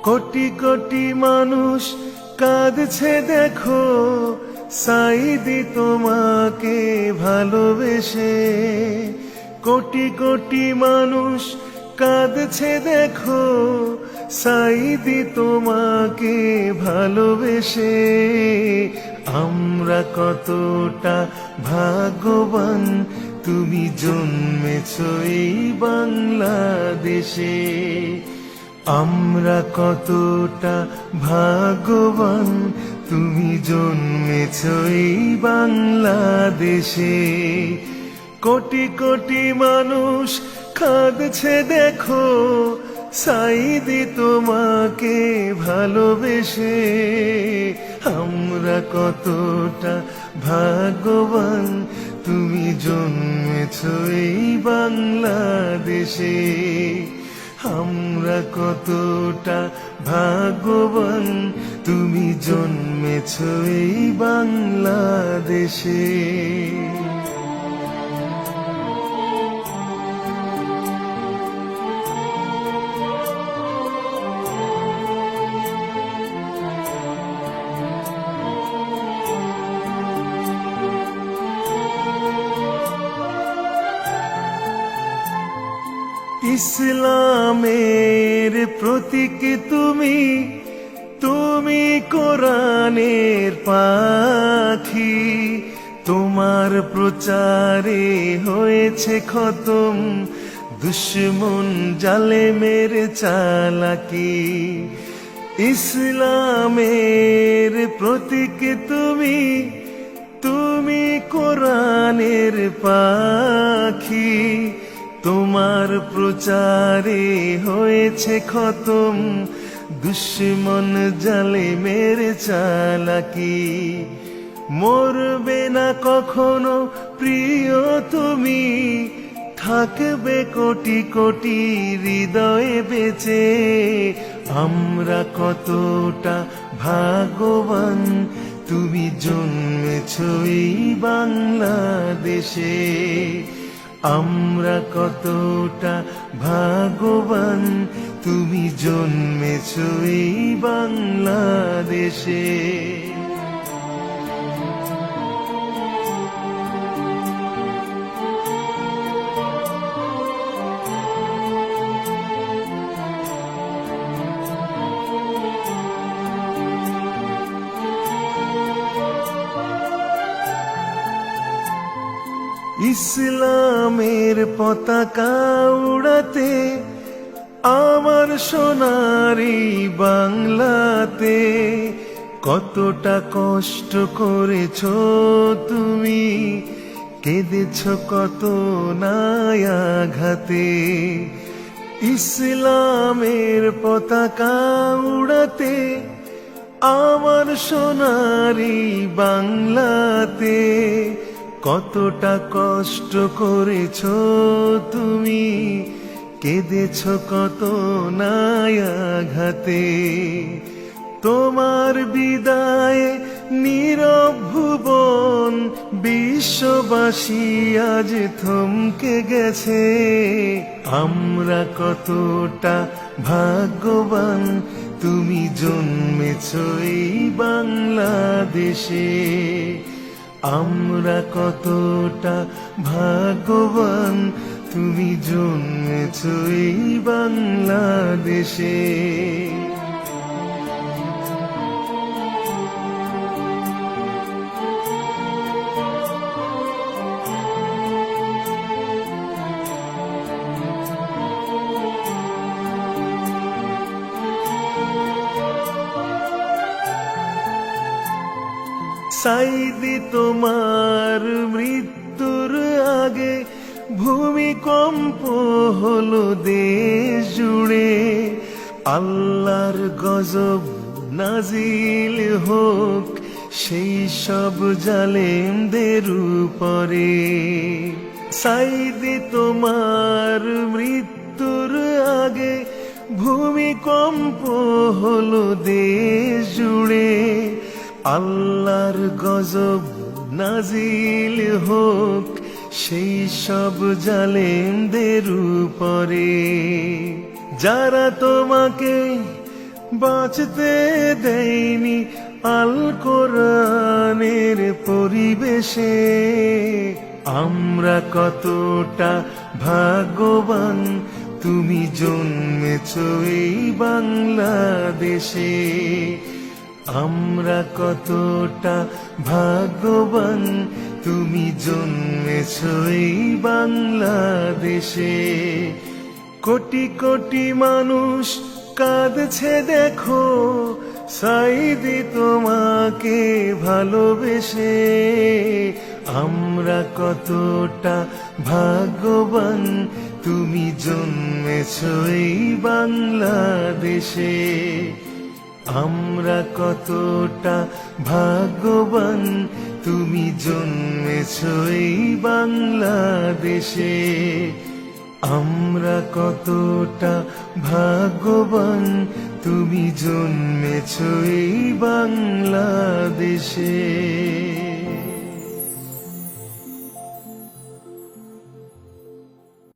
কোটি কোটি মানুষ কাঁদছে দেখো, সাইদি তোমাকে ভালোবেসে। কোটি কোটি মানুষ কাঁদছে দেখো, সাইদি তোমাকে ভালোবেসে। আমরা কতটা ভাগ্যবান, তুমি জন্মেছ এই বাংলাদেশে। আমরা কতটা ভাগ্যবান, তুমি জন্মেছ এই বাংলাদেশে। কোটি কোটি মানুষ কাঁদছে দেখো, সাইদি তোমাকে ভালোবেসে। আমরা কতটা ভাগ্যবান, তুমি জন্মেছ এই বাংলাদেশে। আমরা কতটা ভাগ্যবান, তুমি জন্মেছ এই বাংলাদেশে। ইসলামের প্রতীক তুমি, তুমি কোরআনের পাখি। তোমার প্রচারে হয়েছে খতম দুশ্মন জালেমের চালাকি। ইসলামের প্রতীক তুমি, তুমি কোরআনের পাখি। তোমার প্রচারে হয়েছে খতম দুশ্মন জালেমের চালাকি। মরবে না কখনো প্রিয় তুমি, থাকবে কোটি কোটি হৃদয়ে বেঁচে। আমরা কতটা ভাগ্যবান, তুমি জন্মেছ এই বাংলাদেশে। আমরা কতটা ভাগ্যবান, তুমি জন্মেছ এই বাংলাদেশে। ইসলামের পতাকা উড়াতে আমার সোনারি বাংলাতে কতটা কষ্ট করেছ তুমি, কেঁদেছ কত নায়াঘাতে। ইসলামের পতাকা উড়াতে আমার সোনারি বাংলাতে কতটা কষ্ট করেছ তুমি, কেঁদেছ কত নায়াঘাতে। তোমার বিদায়ে নীরব ভুবন, বিশ্ববাসী আজ থমকে গেছে। আমরা কতটা ভাগ্যবান, তুমি জন্মেছ এই বাংলাদেশে। আমরা কতটা ভাগ্যবান, তুমি জন্মেছ এই বাংলাদেশে। সাইদি তোমার মৃত্যুর আগে ভূমিকম্প হলো দেশ জুড়ে। আল্লাহর গজব নাজিল হোক সেই সব জালেমদের উপরে। সাইদি তোমার মৃত্যুর আগে ভূমিকম্প হলো দেশ জুড়ে। আল্লাহর গজব নাজিল হোক সেই সব জালেমদের উপরে। যারা তোমাকে বাঁচতে দেয়নি আল কোরআনের পরিবেশে। আমরা কতটা ভাগ্যবান, তুমি জন্মেছ এই বাংলাদেশে। আমরা কতটা ভাগ্যবান, তুমি জন্মেছ এই বাংলাদেশে। কোটি কোটি মানুষ কাঁদছে দেখো, সাইদি তোমাকে ভালোবেসে। আমরা কতটা ভাগ্যবান, তুমি জন্মেছ এই বাংলাদেশে। আমরা কতটা ভাগ্যবান, তুমি জন্মেছ এই বাংলাদেশে। আমরা কতটা ভাগ্যবান, তুমি জন্মেছ এই বাংলাদেশে।